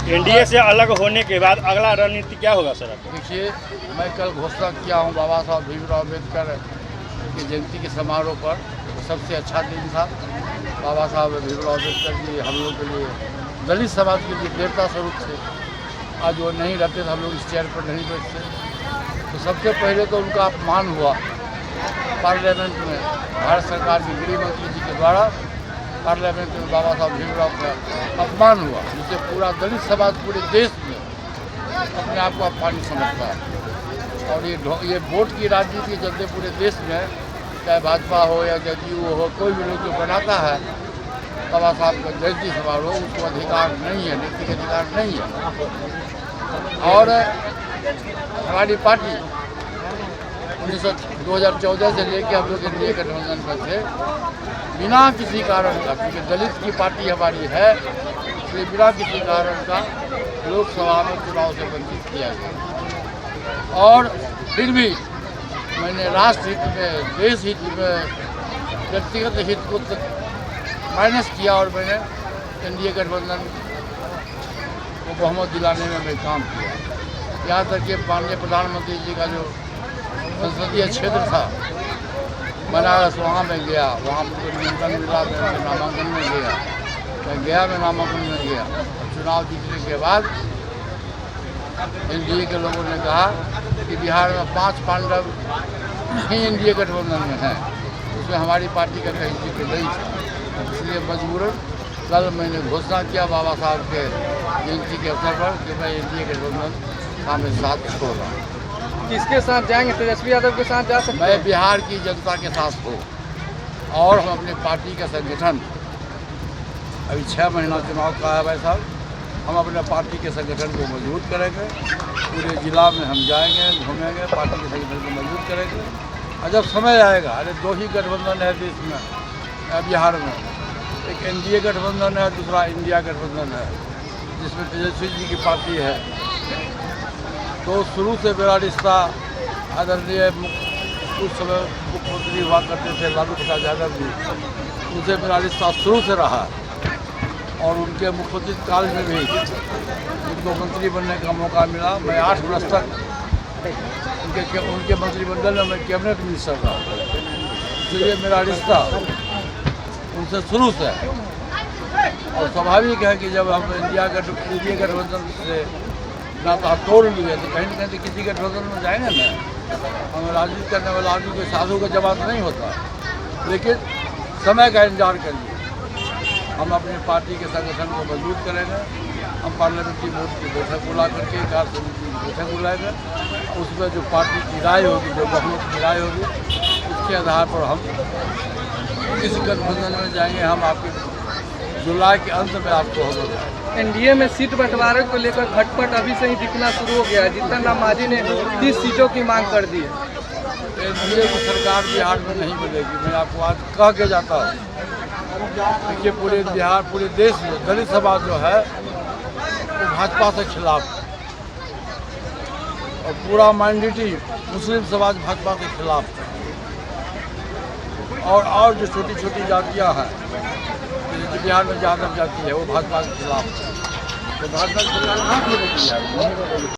NDA से अलग होने के बाद अगला रणनीति क्या होगा सर? देखिए, मैं कल घोषणा किया हूँ बाबा साहब भीमराव अम्बेडकर की जयंती के समारोह पर। सबसे अच्छा दिन था। बाबा साहब भीमराव अम्बेडकर जी हम लोग के लिए, दलित समाज के लिए देवता स्वरूप थे। आज वो नहीं रहते तो हम लोग इस चेयर पर नहीं बैठते। तो सबसे पहले तो उनका अपमान हुआ पार्लियामेंट में। भारत सरकार के गृह मंत्री जी के द्वारा पार्लियामेंट में बाबा साहब भीमराव का अपमान हुआ, जिससे पूरा दलित समाज पूरे देश में अपने आप को अपमानित समझता है। और ये वोट की राजनीति के चलते पूरे देश में, चाहे भाजपा हो या जदयू हो, कोई भी लोग जो बनाता है बाबा साहब का जयंती समारोह, उसको अधिकार नहीं है, नैतिक अधिकार नहीं है। और हमारी पार्टी 2014 से लेकर हम लोग एनडीए गठबंधन पर थे, बिना किसी कारण का, क्योंकि दलित की पार्टी हमारी है, इसलिए बिना किसी कारण का लोकसभा में चुनाव से वंचित किया गया। और फिर भी मैंने राष्ट्र हित में, देश हित में, व्यक्तिगत हित को माइनस किया और मैंने एनडीए गठबंधन को बहुमत दिलाने में मैं काम किया। यहाँ तक कि माननीय प्रधानमंत्री जी का जो संसदीय क्षेत्र था बनारस, वहाँ में गया, वहाँ मुझे निमंत्रण मिला, मैं नामांकन में गया, मैं नामांकन में गया। चुनाव जीतने के बाद एनडीए के लोगों ने कहा कि बिहार में 5 पांडव ही एनडीए गठबंधन में हैं, उसमें हमारी पार्टी का कहीं जिक्र नहीं था। इसलिए मजबूरन कल मैंने घोषणा किया बाबा साहब के जयंती के अवसर पर कि मैं एनडीए गठबंधन शामिल साथ छोड़ रहा हूँ। किसके साथ जाएंगे? तेजस्वी यादव के साथ जा सकते हैं? मैं बिहार की जनता के साथ हूँ और हम अपने पार्टी का संगठन, अभी 6 महीना चुनाव का है भाई साहब, हम अपने पार्टी के संगठन को मजबूत करेंगे। पूरे जिला में हम जाएंगे, घूमेंगे, पार्टी के संगठन को मजबूत करेंगे। और जब समय आएगा, अरे 2 ही गठबंधन है देश में, बिहार में, एक एनडीए गठबंधन है, दूसरा इंडिया गठबंधन है, जिसमें तेजस्वी जी की पार्टी है। तो शुरू से मेरा रिश्ता आदरणीय उस समय मुख्यमंत्री हुआ करते थे लालू प्रसाद यादव जी, उनसे मेरा रिश्ता शुरू से रहा। और उनके मुख्यमंत्री काल में भी उनको मंत्री बनने का मौका मिला। मैं 8 वर्ष तक उनके मंत्रिमंडल में मैं कैबिनेट मिनिस्टर रहा, इसलिए मेरा रिश्ता उनसे शुरू से है। और स्वाभाविक है कि जब हम एनडीए गठबंधन से नाता तोड़ लिए तो कहीं न कहीं किसी गठबंधन में जाएंगे ना। हमें राजनीति करने वाला आदमी कोई साधु का जवाब नहीं होता, लेकिन समय का इंतजार करिए। हम अपनी पार्टी के संगठन को मजबूत करेंगे। हम पार्लियामेंट्री बोर्ड की बैठक बुला करके, कार्य समिति की बैठक बुलाएंगे। उसमें जो पार्टी की राय होगी, जो बहुमत की राय होगी, उसके आधार पर हम किस गठबंधन में जाएंगे। हम आपके जुलाई के अंत में आपको हम बताएंगे। एनडीए में सीट बंटवारे को लेकर खटपट अभी से ही दिखना शुरू हो गया है। जीतन राम मांझी ने 30 सीटों की मांग कर दी है। एनडीए की सरकार बिहार में नहीं मिलेगी, मैं आपको आज कह के जाता हूँ। देखिए, पूरे बिहार, पूरे देश में दलित समाज जो है वो भाजपा से खिलाफ, और पूरा माइनॉरिटी मुस्लिम समाज भाजपा के खिलाफ, और जो छोटी छोटी जातियाँ हैं बिहार में यादव जाति है, वो भाजपा के खिलाफ। तो भाजपा के खिलाफ